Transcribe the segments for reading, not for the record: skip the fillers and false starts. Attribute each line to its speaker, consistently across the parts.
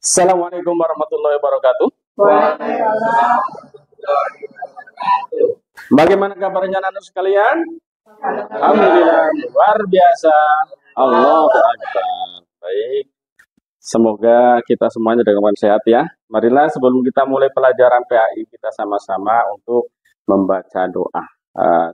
Speaker 1: Assalamualaikum warahmatullahi wabarakatuh.
Speaker 2: Waalaikumsalam.
Speaker 1: Bagaimana kabarnya anak sekalian? Alhamdulillah, luar biasa. Allahu Akbar. Baik. Semoga kita semuanya dengan sehat ya. Marilah sebelum kita mulai pelajaran PAI kita sama-sama untuk membaca doa.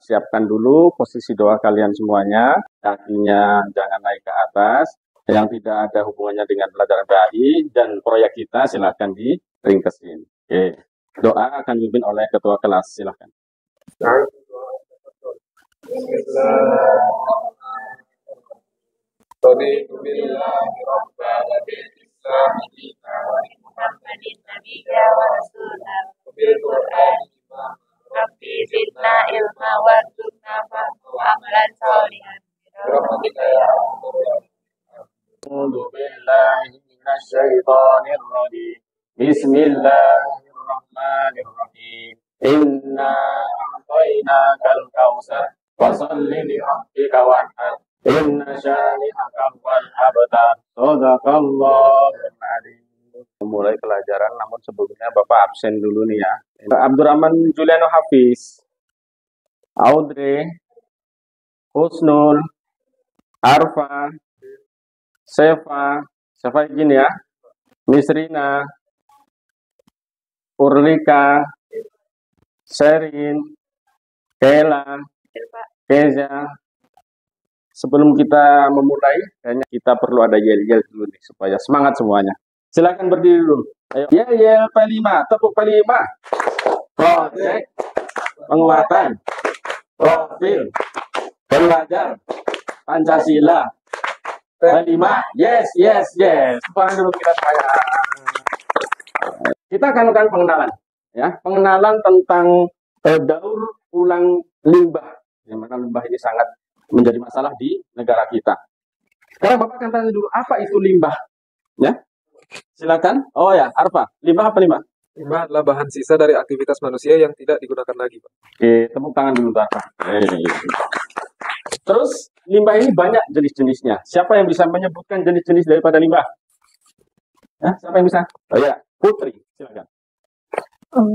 Speaker 1: Siapkan dulu posisi doa kalian semuanya. Kakinya jangan naik ke atas. Yang tidak ada hubungannya dengan pelajaran PAI dan proyek kita silahkan diringkesin. Oke. Doa akan dipimpin oleh ketua kelas. Silahkan.
Speaker 2: Rabbi zidna ilma warzuqna fahmu amalan sholihan.
Speaker 1: A'udzu billahi minasyaitonir rajim. Bismillahirrahmanirrahim. Inna a'tainakal kautsar fasholli li rabbika wanhar. Inna syani'aka wal abtar. Shadaqallahul adzim. Mulai pelajaran, namun sebelumnya Bapak absen dulu nih ya. Abdurrahman Juliano Hafiz, Audrey, Husnul, Arfa, Sefa izin ya, Misrina, Urlika, Sherin, Kela, Keza. Sebelum kita memulai, kayaknya kita perlu ada yel-yel dulu nih supaya semangat semuanya. Silakan berdiri dulu. Ayo. Yel P5, tepuk P5. Proyek penguatan profil belajar Pancasila. P5, yes. Sekarang dulu kita saya. Kita akan melakukan pengenalan, ya, pengenalan tentang daur ulang limbah. Yang mana limbah ini sangat menjadi masalah di negara kita. Sekarang Bapak akan tanya dulu, apa itu limbah? Ya, silakan. Oh ya, Arfa, limbah apa limbah?
Speaker 3: Limbah adalah bahan sisa dari aktivitas manusia yang tidak digunakan lagi, Pak.
Speaker 1: Oke, tepuk tangan dulu, Arfa. Terus, limbah ini banyak jenis-jenisnya. Siapa yang bisa menyebutkan jenis-jenis daripada limbah? Ya, siapa yang bisa? Oh ya, Putri, silakan.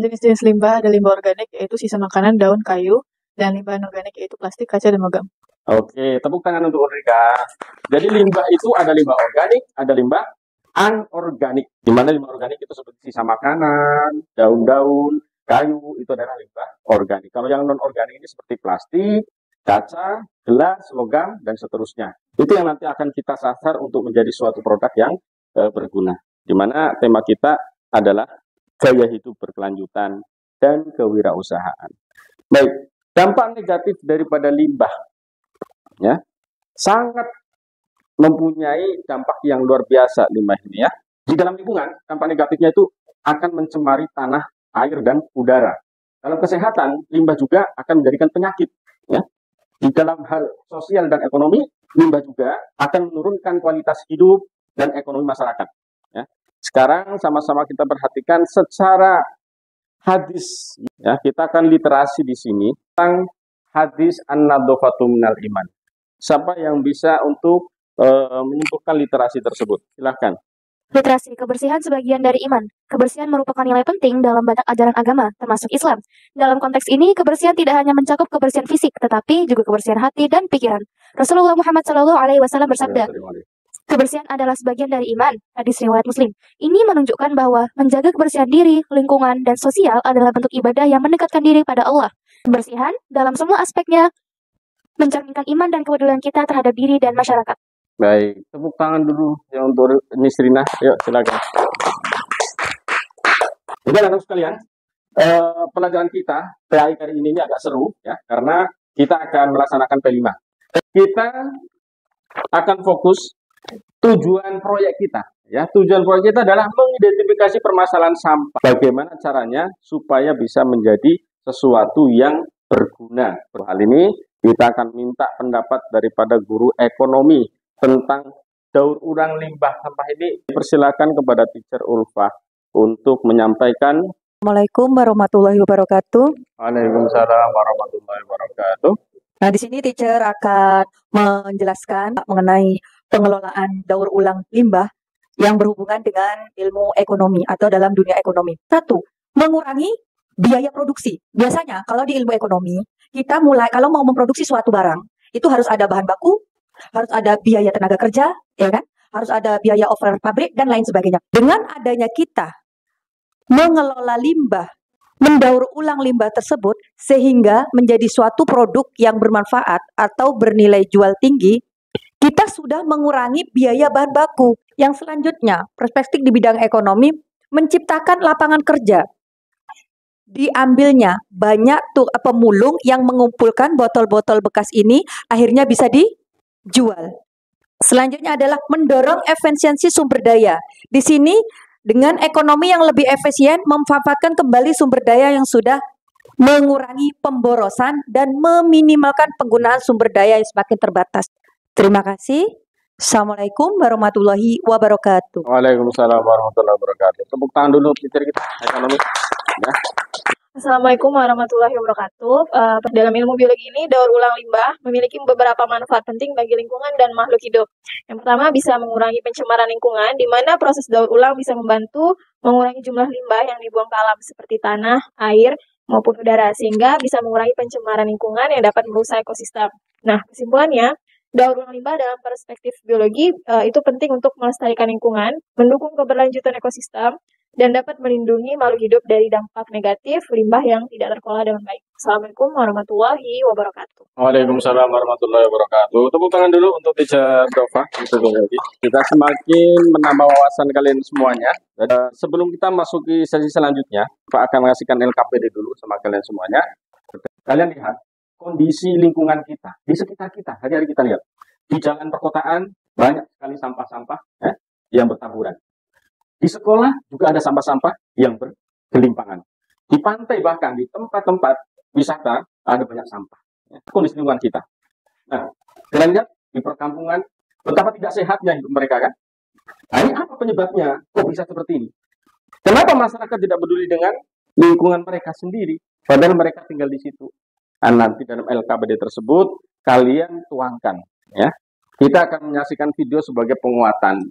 Speaker 4: Jenis-jenis limbah ada limbah organik yaitu sisa makanan, daun, kayu, dan limbah anorganik yaitu plastik, kaca, dan logam.
Speaker 1: Oke, tepuk tangan untuk Ulrika. Jadi limbah itu ada limbah organik, ada limbah anorganik. Di mana limbah organik itu seperti sisa makanan, daun-daun, kayu, itu adalah limbah organik. Kalau yang non-organik ini seperti plastik, kaca, gelas, logam, dan seterusnya. Itu yang nanti akan kita sasar untuk menjadi suatu produk yang berguna. Di mana tema kita adalah gaya hidup berkelanjutan dan kewirausahaan. Baik, dampak negatif daripada limbah, ya, sangat mempunyai dampak yang luar biasa limbah ini ya. Di dalam lingkungan, dampak negatifnya itu akan mencemari tanah, air, dan udara. Dalam kesehatan, limbah juga akan menjadikan penyakit, ya. Di dalam hal sosial dan ekonomi, limbah juga akan menurunkan kualitas hidup dan ekonomi masyarakat. Ya. Sekarang sama-sama kita perhatikan secara hadis. Ya, kita akan literasi di sini tentang hadis an-nadhafatu minal iman. Siapa yang bisa untuk menyimpulkan literasi tersebut? Silahkan.
Speaker 5: Literasi, kebersihan sebagian dari iman. Kebersihan merupakan nilai penting dalam banyak ajaran agama, termasuk Islam. Dalam konteks ini, kebersihan tidak hanya mencakup kebersihan fisik, tetapi juga kebersihan hati dan pikiran. Rasulullah Muhammad SAW bersabda, kebersihan adalah sebagian dari iman. Hadis riwayat Muslim. Ini menunjukkan bahwa menjaga kebersihan diri, lingkungan, dan sosial adalah bentuk ibadah yang mendekatkan diri pada Allah. Kebersihan dalam semua aspeknya mencerminkan iman dan kepedulian kita terhadap diri dan masyarakat.
Speaker 1: Baik, tepuk tangan dulu yang untuk Nisrina. Yuk, silakan. Jadi anak sekalian, pelajaran kita PAI kali ini agak seru ya, karena kita akan melaksanakan P5. Kita akan fokus tujuan proyek kita. Ya, tujuan proyek kita adalah mengidentifikasi permasalahan sampah. Bagaimana caranya supaya bisa menjadi sesuatu yang berguna. Hal ini kita akan minta pendapat daripada guru ekonomi tentang daur ulang limbah sampah ini. Persilakan kepada Teacher Ulfa untuk menyampaikan.
Speaker 6: Assalamualaikum warahmatullahi wabarakatuh.
Speaker 1: Waalaikumsalam warahmatullahi wabarakatuh.
Speaker 6: Nah, di sini teacher akan menjelaskan mengenai pengelolaan daur ulang limbah yang berhubungan dengan ilmu ekonomi atau dalam dunia ekonomi. Satu, mengurangi biaya produksi. Biasanya kalau di ilmu ekonomi, kita mulai kalau mau memproduksi suatu barang, itu harus ada bahan baku, harus ada biaya tenaga kerja, ya kan? Harus ada biaya overhead pabrik dan lain sebagainya. Dengan adanya kita mengelola limbah, mendaur ulang limbah tersebut sehingga menjadi suatu produk yang bermanfaat atau bernilai jual tinggi, kita sudah mengurangi biaya bahan baku. Yang selanjutnya, perspektif di bidang ekonomi menciptakan lapangan kerja. Diambilnya banyak pemulung yang mengumpulkan botol-botol bekas ini akhirnya bisa dijual. Selanjutnya adalah mendorong efisiensi sumber daya. Di sini dengan ekonomi yang lebih efisien memanfaatkan kembali sumber daya yang sudah mengurangi pemborosan dan meminimalkan penggunaan sumber daya yang semakin terbatas. Terima kasih. Assalamualaikum warahmatullahi wabarakatuh.
Speaker 1: Waalaikumsalam warahmatullahi wabarakatuh. Tepuk tangan dulu teacher kita ekonomi. Ya.
Speaker 4: Assalamualaikum warahmatullahi wabarakatuh. Dalam ilmu biologi ini, daur ulang limbah memiliki beberapa manfaat penting bagi lingkungan dan makhluk hidup. Yang pertama, bisa mengurangi pencemaran lingkungan, di mana proses daur ulang bisa membantu mengurangi jumlah limbah yang dibuang ke alam seperti tanah, air, maupun udara, sehingga bisa mengurangi pencemaran lingkungan yang dapat merusak ekosistem. Nah, kesimpulannya, daur ulang limbah dalam perspektif biologi itu penting untuk melestarikan lingkungan, mendukung keberlanjutan ekosistem, dan dapat melindungi makhluk hidup dari dampak negatif limbah yang tidak terkelola dengan baik. Assalamualaikum warahmatullahi wabarakatuh.
Speaker 1: Waalaikumsalam warahmatullahi wabarakatuh. Tepuk tangan dulu untuk teacher Dova. Kita semakin menambah wawasan kalian semuanya. Sebelum kita masuki sesi selanjutnya, Pak akan mengasihkan LKPD dulu sama kalian semuanya. Kalian lihat kondisi lingkungan kita, di sekitar kita, hari-hari kita lihat. Di jalan perkotaan, banyak sekali sampah-sampah yang bertaburan. Di sekolah juga ada sampah-sampah yang bergelimpangan. Di pantai bahkan di tempat-tempat wisata ada banyak sampah. Kondisi lingkungan kita. Nah, kalian lihat di perkampungan betapa tidak sehatnya hidup mereka kan? Nah, ini apa penyebabnya? Kok bisa seperti ini? Kenapa masyarakat tidak peduli dengan lingkungan mereka sendiri? Padahal mereka tinggal di situ. Dan nanti dalam LKPD tersebut kalian tuangkan. Ya, kita akan menyaksikan video sebagai penguatan.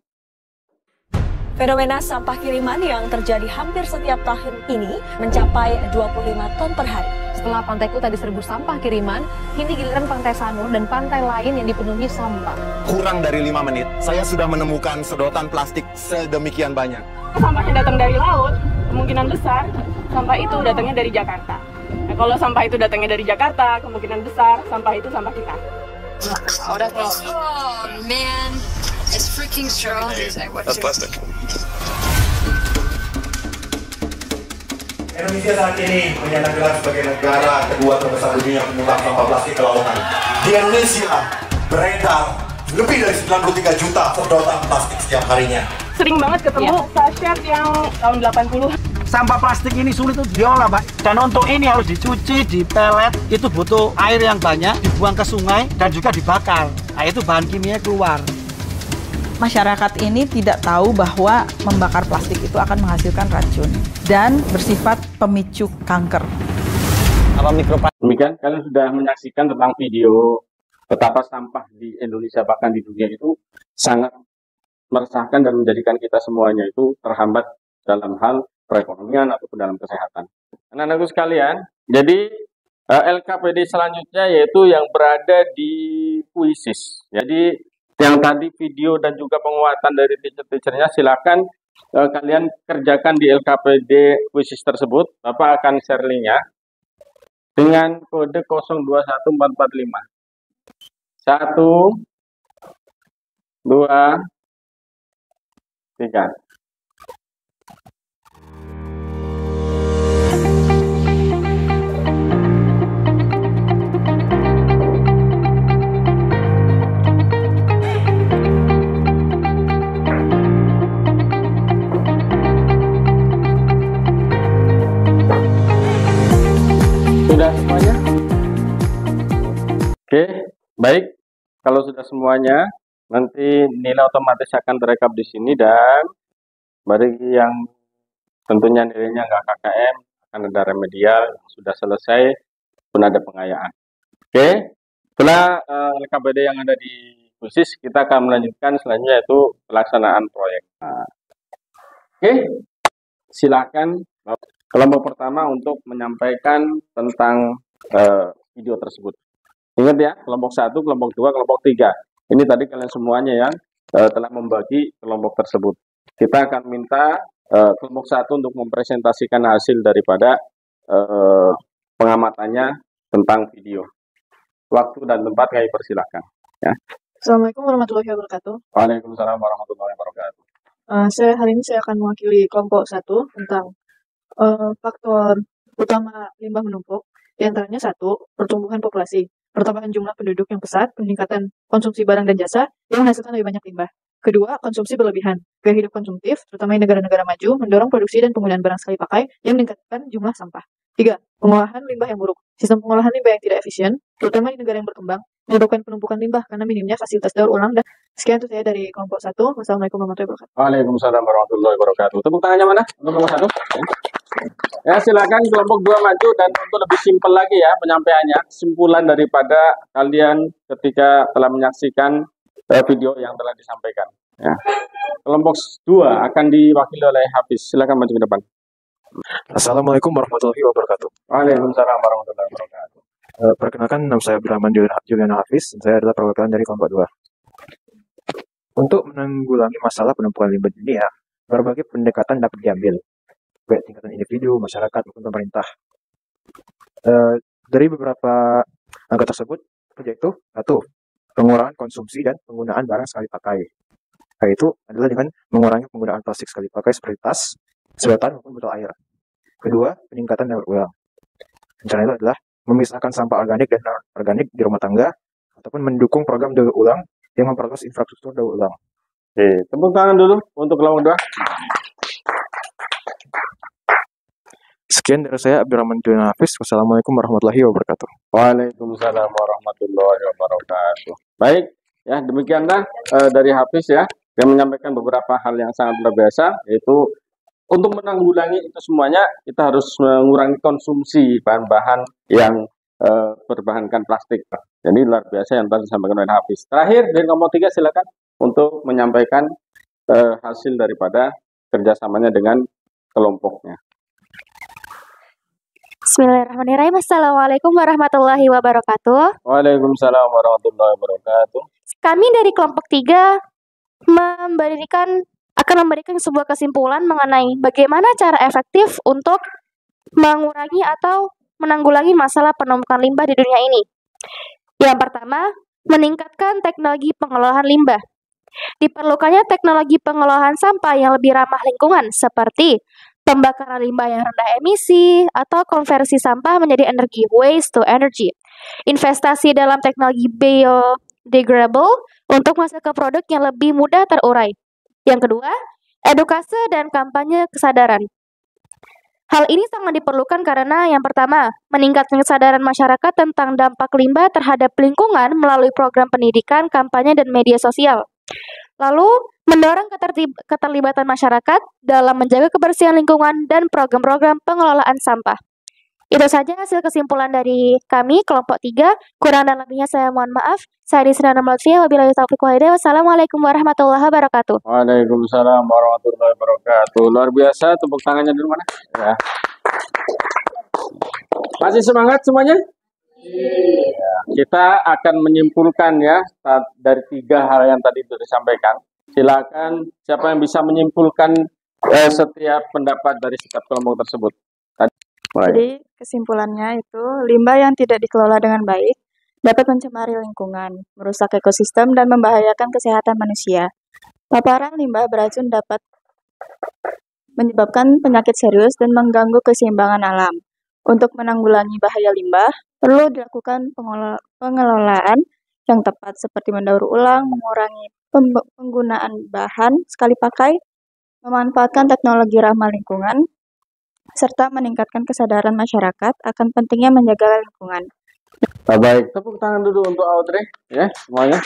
Speaker 7: Fenomena sampah kiriman yang terjadi hampir setiap tahun ini mencapai 25 ton per hari.
Speaker 8: Setelah Pantai Kuta diserbu sampah kiriman, kini giliran Pantai Sanur dan pantai lain yang dipenuhi sampah.
Speaker 9: Kurang dari 5 menit, saya sudah menemukan sedotan plastik sedemikian banyak.
Speaker 2: Sampahnya datang dari laut, kemungkinan besar sampah itu datangnya dari Jakarta. Nah, kalau sampah itu datangnya dari Jakarta, kemungkinan besar sampah itu sampah kita.
Speaker 8: Oh man, it's freaking strong.
Speaker 9: That's plastic.
Speaker 10: Indonesia saat ini menyandang gelar sebagai negara kedua terbesar dunia penyumbang sampah plastik ke lautan. Di Indonesia beredar lebih dari 93 juta sedotan plastik setiap harinya.
Speaker 2: Sering banget ketemu sachet yang tahun 80.
Speaker 11: Sampah plastik ini sulit untuk diolah, Pak. Dan untuk ini harus dicuci, dipelet, itu butuh air yang banyak, dibuang ke sungai, dan juga dibakar. Nah, itu bahan kimia keluar.
Speaker 12: Masyarakat ini tidak tahu bahwa membakar plastik itu akan menghasilkan racun dan bersifat pemicu kanker.
Speaker 1: Demikian, kalian sudah menyaksikan tentang video betapa sampah di Indonesia bahkan di dunia itu sangat meresahkan dan menjadikan kita semuanya itu terhambat dalam hal perekonomian ataupun dalam kesehatan. Anak-anakku sekalian, jadi LKPD selanjutnya yaitu yang berada di puisis. Jadi yang tadi video dan juga penguatan dari teacher-teachernya silakan kalian kerjakan di LKPD puisis tersebut. Bapak akan share linknya dengan kode 021445. 1, 2, 3. Sudah semuanya? Oke, baik. Kalau sudah semuanya, nanti nilai otomatis akan terekap di sini dan bagi yang tentunya nilainya nggak KKM, akan ada remedial yang sudah selesai pun ada pengayaan. Oke, setelah LKPD yang ada di diskusi, kita akan melanjutkan selanjutnya yaitu pelaksanaan proyek. Nah, oke, silakan kelompok pertama untuk menyampaikan tentang video tersebut. Ingat ya, kelompok 1, kelompok 2, kelompok 3. Ini tadi kalian semuanya yang telah membagi kelompok tersebut. Kita akan minta kelompok 1 untuk mempresentasikan hasil daripada pengamatannya tentang video. Waktu dan tempat kami persilakan. Ya.
Speaker 4: Assalamualaikum warahmatullahi wabarakatuh.
Speaker 1: Waalaikumsalam warahmatullahi wabarakatuh.
Speaker 4: Hari ini saya akan mewakili kelompok 1 tentang faktor utama limbah menumpuk. Di antaranya 1, pertumbuhan populasi, pertambahan jumlah penduduk yang pesat, peningkatan konsumsi barang dan jasa yang menghasilkan lebih banyak limbah. Kedua, konsumsi berlebihan, gaya hidup konsumtif, terutama di negara-negara maju, mendorong produksi dan penggunaan barang sekali pakai yang meningkatkan jumlah sampah. 3, pengolahan limbah yang buruk. Sistem pengolahan limbah yang tidak efisien, terutama di negara yang berkembang, menyebabkan penumpukan limbah karena minimnya fasilitas daur ulang. Dan sekian itu saya dari kelompok 1. Wassalamualaikum warahmatullahi wabarakatuh.
Speaker 1: Waalaikumsalam warahmatullahi wabarakatuh. Tepuk tangannya mana? Untuk kelompok 1. Ya, silakan kelompok 2 maju, dan untuk lebih simpel lagi ya penyampaiannya, kesimpulan daripada kalian ketika telah menyaksikan video yang telah disampaikan. Ya. Kelompok 2 akan diwakili oleh Hafiz. Silakan maju ke depan.
Speaker 3: Assalamualaikum warahmatullahi wabarakatuh.
Speaker 1: Waalaikumsalam warahmatullahi wabarakatuh.
Speaker 3: Perkenalkan, nama saya Abdurrahman Juliana Hafiz. Saya adalah perwakilan dari kelompok 2. Untuk menanggulangi masalah penumpukan limbah ini ya, berbagai pendekatan dapat diambil, baik tingkatan individu, masyarakat, maupun pemerintah. Dari beberapa angka tersebut, yaitu 1, pengurangan konsumsi dan penggunaan barang sekali pakai. Yaitu adalah dengan mengurangi penggunaan plastik sekali pakai seperti tas, sedotan, maupun botol air. Kedua, peningkatan daur ulang. Rencana itu adalah memisahkan sampah organik dan non-organik di rumah tangga, ataupun mendukung program daur ulang yang memperluas infrastruktur daur ulang.
Speaker 1: Oke, tepuk tangan dulu untuk kelompok 2.
Speaker 3: Sekian dari saya, Abdurrahman Juliana Hafiz. Wassalamualaikum warahmatullahi wabarakatuh.
Speaker 1: Waalaikumsalam warahmatullahi wabarakatuh. Baik, ya demikianlah dari Hafiz ya, yang menyampaikan beberapa hal yang sangat luar biasa, yaitu untuk menanggulangi itu semuanya kita harus mengurangi konsumsi bahan-bahan yang berbahankan plastik. Jadi luar biasa yang tadi disampaikan oleh Hafiz. Terakhir dari nomor 3 silakan untuk menyampaikan hasil daripada kerjasamanya dengan kelompoknya.
Speaker 5: Bismillahirrahmanirrahim. Assalamualaikum warahmatullahi wabarakatuh.
Speaker 1: Waalaikumsalam warahmatullahi wabarakatuh.
Speaker 5: Kami dari kelompok 3 akan memberikan sebuah kesimpulan mengenai bagaimana cara efektif untuk mengurangi atau menanggulangi masalah penumpukan limbah di dunia ini. Yang pertama, meningkatkan teknologi pengelolaan limbah. Diperlukannya teknologi pengelolaan sampah yang lebih ramah lingkungan, seperti pembakaran limbah yang rendah emisi, atau konversi sampah menjadi energi, waste to energy. Investasi dalam teknologi biodegradable untuk masuk ke produk yang lebih mudah terurai. Yang kedua, edukasi dan kampanye kesadaran. Hal ini sangat diperlukan karena yang pertama, meningkatkan kesadaran masyarakat tentang dampak limbah terhadap lingkungan melalui program pendidikan, kampanye, dan media sosial. Lalu, mendorong keterlibatan masyarakat dalam menjaga kebersihan lingkungan dan program-program pengelolaan sampah. Itu saja hasil kesimpulan dari kami, kelompok 3. Kurang dan lebihnya saya mohon maaf. Saya Disna Lutfia, wabillahi taufiq wal hidayah. Wassalamualaikum warahmatullahi wabarakatuh.
Speaker 1: Waalaikumsalam warahmatullahi wabarakatuh. Luar biasa, tepuk tangannya di mana? Ya. Masih semangat semuanya? Ya, kita akan menyimpulkan ya dari 3 hal yang tadi itu disampaikan. Silakan siapa yang bisa menyimpulkan setiap pendapat dari setiap kelompok tersebut.
Speaker 13: Jadi kesimpulannya itu limbah yang tidak dikelola dengan baik dapat mencemari lingkungan, merusak ekosistem dan membahayakan kesehatan manusia. Paparan limbah beracun dapat menyebabkan penyakit serius dan mengganggu keseimbangan alam. Untuk menanggulangi bahaya limbah, perlu dilakukan pengelolaan yang tepat seperti mendaur ulang, mengurangi penggunaan bahan sekali pakai, memanfaatkan teknologi ramah lingkungan, serta meningkatkan kesadaran masyarakat akan pentingnya menjaga lingkungan.
Speaker 1: Baik, tepuk tangan dulu untuk Audrey ya semuanya.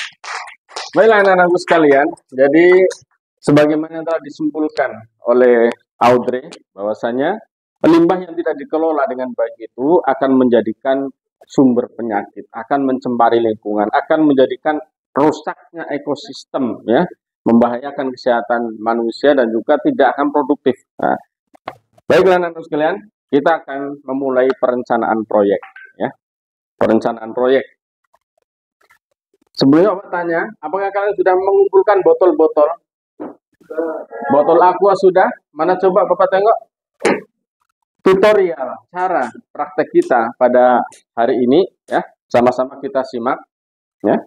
Speaker 1: Baiklah anak-anakku sekalian, jadi sebagaimana yang telah disimpulkan oleh Audrey bahwasanya limbah yang tidak dikelola dengan baik itu akan menjadikan sumber penyakit, akan mencemari lingkungan, akan menjadikan rusaknya ekosistem, ya, membahayakan kesehatan manusia dan juga tidak akan produktif. Nah, baiklah anak-anak sekalian, kita akan memulai perencanaan proyek, ya, perencanaan proyek. Sebelumnya Bapak tanya, apakah kalian sudah mengumpulkan botol-botol? Botol aqua sudah? Mana coba Bapak tengok? Tutorial cara praktek kita pada hari ini, ya, sama-sama kita simak, ya.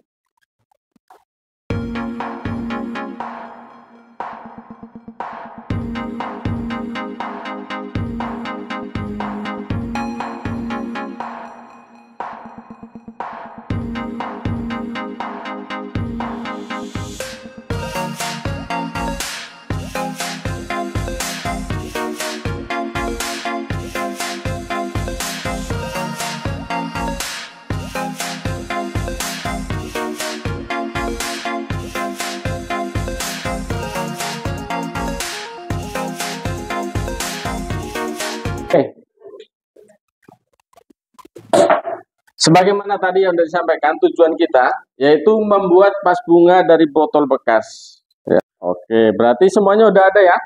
Speaker 1: Sebagaimana tadi yang sudah disampaikan, tujuan kita yaitu membuat vas bunga dari botol bekas. Ya. Oke, berarti semuanya udah ada ya?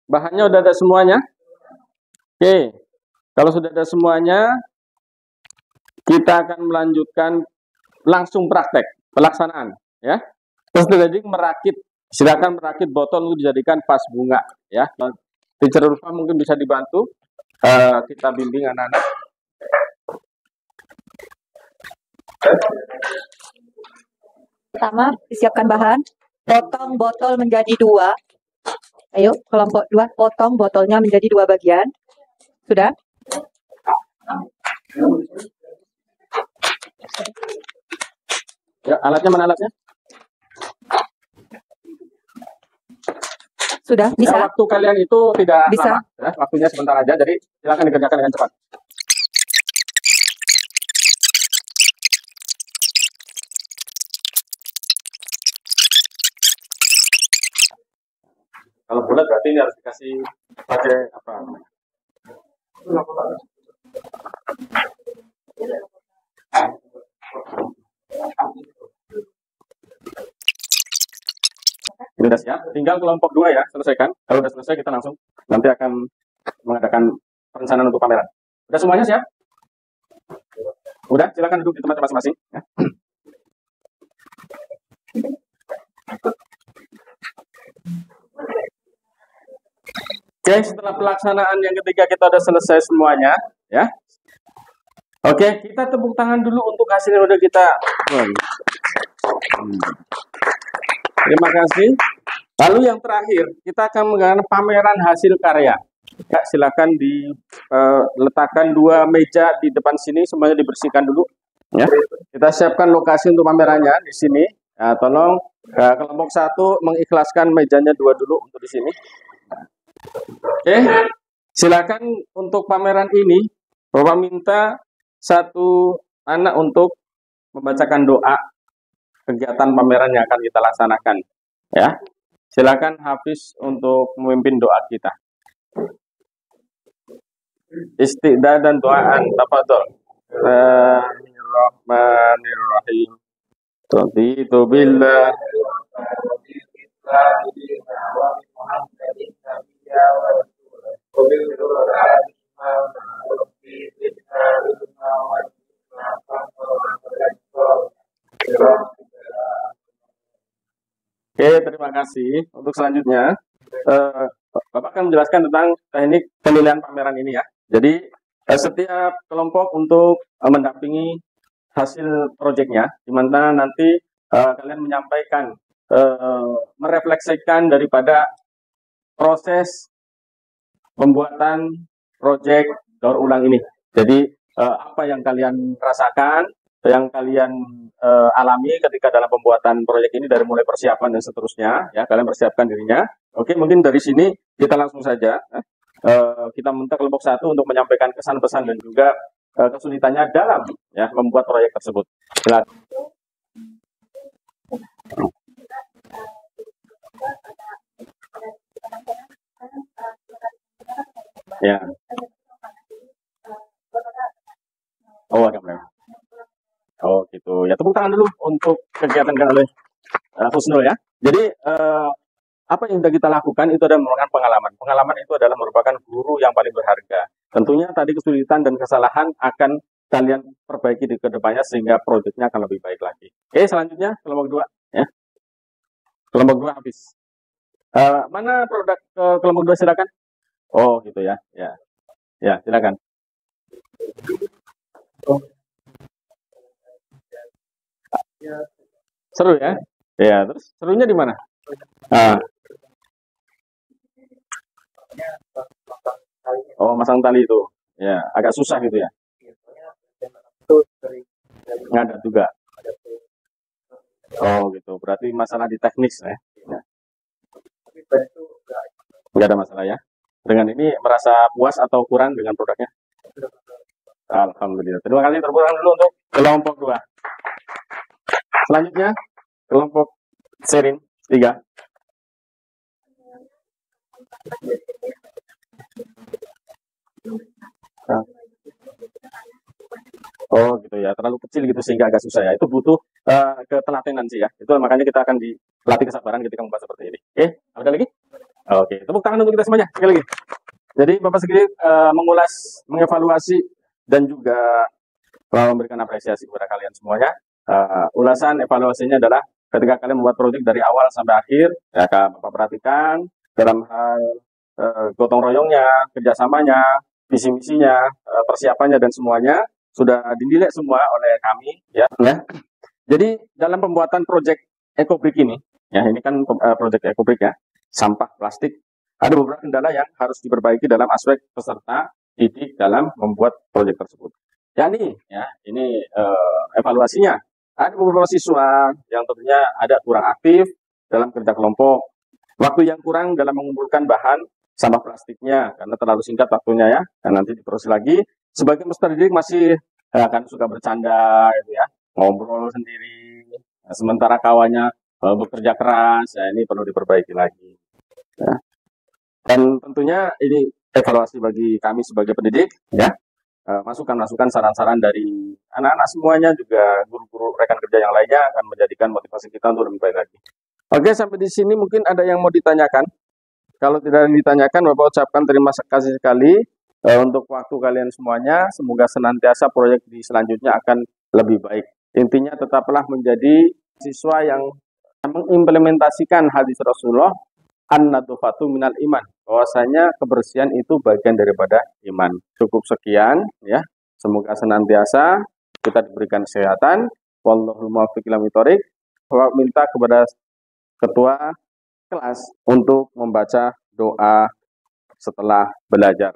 Speaker 1: Bahannya udah ada semuanya? Oke, kalau sudah ada semuanya, kita akan melanjutkan langsung praktek pelaksanaan. Ya, terus jadi merakit, silakan merakit botol untuk dijadikan vas bunga. Ya, Teacher Ulfa mungkin bisa dibantu. Kita bimbing anak-anak.
Speaker 6: Pertama, disiapkan bahan, potong botol menjadi 2. Ayo, kelompok 2, potong botolnya menjadi 2 bagian. Sudah?
Speaker 1: Ya, alatnya mana alatnya?
Speaker 6: Sudah, bisa.
Speaker 1: Ya, waktu kalian itu tidak
Speaker 6: bisa.
Speaker 1: lama, ya, waktunya sebentar aja, jadi silakan dikerjakan dengan cepat. Kalau bulat berarti ini harus dikasih pakai apa? Ini sudah siap, tinggal kelompok 2 ya, selesaikan. Kalau sudah selesai kita langsung nanti akan mengadakan perencanaan untuk pameran. Sudah semuanya siap? Udah, silakan duduk di tempat masing-masing. Ya. Oke, setelah pelaksanaan yang ketiga kita sudah selesai semuanya, ya. Oke, kita tepuk tangan dulu untuk hasil yang sudah kita. Terima kasih. Lalu yang terakhir, kita akan mengadakan pameran hasil karya. Ya, silakan diletakkan 2 meja di depan sini, semuanya dibersihkan dulu. Ya, kita siapkan lokasi untuk pamerannya di sini. Ya, tolong kelompok 1 mengikhlaskan mejanya 2 dulu untuk di sini. Oke, silakan untuk pameran ini, Bapak minta 1 anak untuk membacakan doa kegiatan pameran yang akan kita laksanakan. Ya, silakan Hafiz untuk memimpin doa kita. Istiqda dan doaan, tafadhol. Bismillahirrahmanirrahim. Raditu billah. Oke, terima kasih. Untuk selanjutnya, Bapak akan menjelaskan tentang teknik penilaian pameran ini ya. Jadi, setiap kelompok untuk mendampingi hasil proyeknya, di mana nanti kalian menyampaikan, merefleksikan daripada proses pembuatan proyek daur ulang ini. Jadi, apa yang kalian rasakan, yang kalian alami ketika dalam pembuatan proyek ini dari mulai persiapan dan seterusnya, ya kalian persiapkan dirinya. Oke, mungkin dari sini kita langsung saja kita minta kelompok 1 untuk menyampaikan kesan pesan dan juga kesulitannya dalam ya membuat proyek tersebut. Silakan. Ya. Oh, agak melebar. Oh gitu. Ya tepuk tangan dulu untuk kegiatan oleh Husnul ya. Jadi apa yang sudah kita lakukan itu adalah merupakan pengalaman. Pengalaman itu adalah merupakan guru yang paling berharga. Tentunya tadi kesulitan dan kesalahan akan kalian perbaiki di kedepannya sehingga proyeknya akan lebih baik lagi. Oke, selanjutnya kelompok 2 ya. Kelompok 2 habis. Mana produk kelompok 2 silakan? Oh, gitu ya. Ya. Ya, silakan. Seru ya? Ya, terus serunya di mana? Oh, masang tali itu. Ya, agak susah gitu ya. Ngadat juga. Oh, gitu. Berarti masalah di teknis ya. Ya. Nggak ada masalah ya. Dengan ini merasa puas atau kurang dengan produknya? Alhamdulillah. Terima kasih, tepuk tangan dulu untuk kelompok 2. Selanjutnya kelompok Serin 3. Oh gitu ya, terlalu kecil gitu sehingga agak susah ya. Itu butuh ketelatenan sih ya. Itu makanya kita akan dilatih kesabaran ketika membahas seperti ini. Oke, ada lagi? Oke, tepuk tangan untuk kita semuanya sekali lagi. Jadi Bapak sekalian mengulas, mengevaluasi dan juga memberikan apresiasi kepada kalian semuanya. Ulasan evaluasinya adalah ketika kalian membuat proyek dari awal sampai akhir, ya Bapak perhatikan dalam hal gotong royongnya, kerjasamanya, visi misinya, persiapannya dan semuanya sudah dinilai semua oleh kami, ya. Jadi dalam pembuatan proyek EcoBrick ini, ya ini kan proyek EcoBrick ya, sampah plastik, ada beberapa kendala yang harus diperbaiki dalam aspek peserta didik dalam membuat proyek tersebut. Ya ini evaluasinya. Ada beberapa siswa yang tentunya ada kurang aktif dalam kerja kelompok, waktu yang kurang dalam mengumpulkan bahan sampah plastiknya karena terlalu singkat waktunya ya, dan nanti diterus lagi. Sebagian peserta didik masih akan suka bercanda gitu ya, ngobrol sendiri, sementara kawannya bekerja keras, ya ini perlu diperbaiki lagi. Ya. Dan tentunya ini evaluasi bagi kami sebagai pendidik, ya. Masukan-masukan, saran-saran dari anak-anak semuanya, juga guru-guru rekan kerja yang lainnya akan menjadikan motivasi kita untuk lebih baik lagi. Oke, sampai di sini mungkin ada yang mau ditanyakan. Kalau tidak ditanyakan, Bapak ucapkan terima kasih sekali untuk waktu kalian semuanya. Semoga senantiasa proyek di selanjutnya akan lebih baik. Intinya tetaplah menjadi siswa yang mengimplementasikan hadis Rasulullah, an-nadufatu minal iman. Bahwasanya kebersihan itu bagian daripada iman. Cukup sekian ya. Semoga senantiasa kita diberikan kesehatan. Wallahul muwaffiq ila thoriq. Minta kepada ketua kelas untuk membaca doa setelah belajar.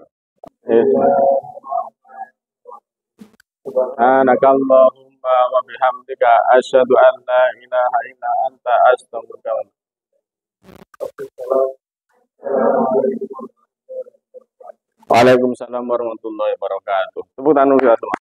Speaker 1: Subhanakallahumma wa bihamdika asyhadu an la ilaha illa anta astaghfiruka wa Waalaikumsalam warahmatullahi wabarakatuh. Tepuk tangan dulu.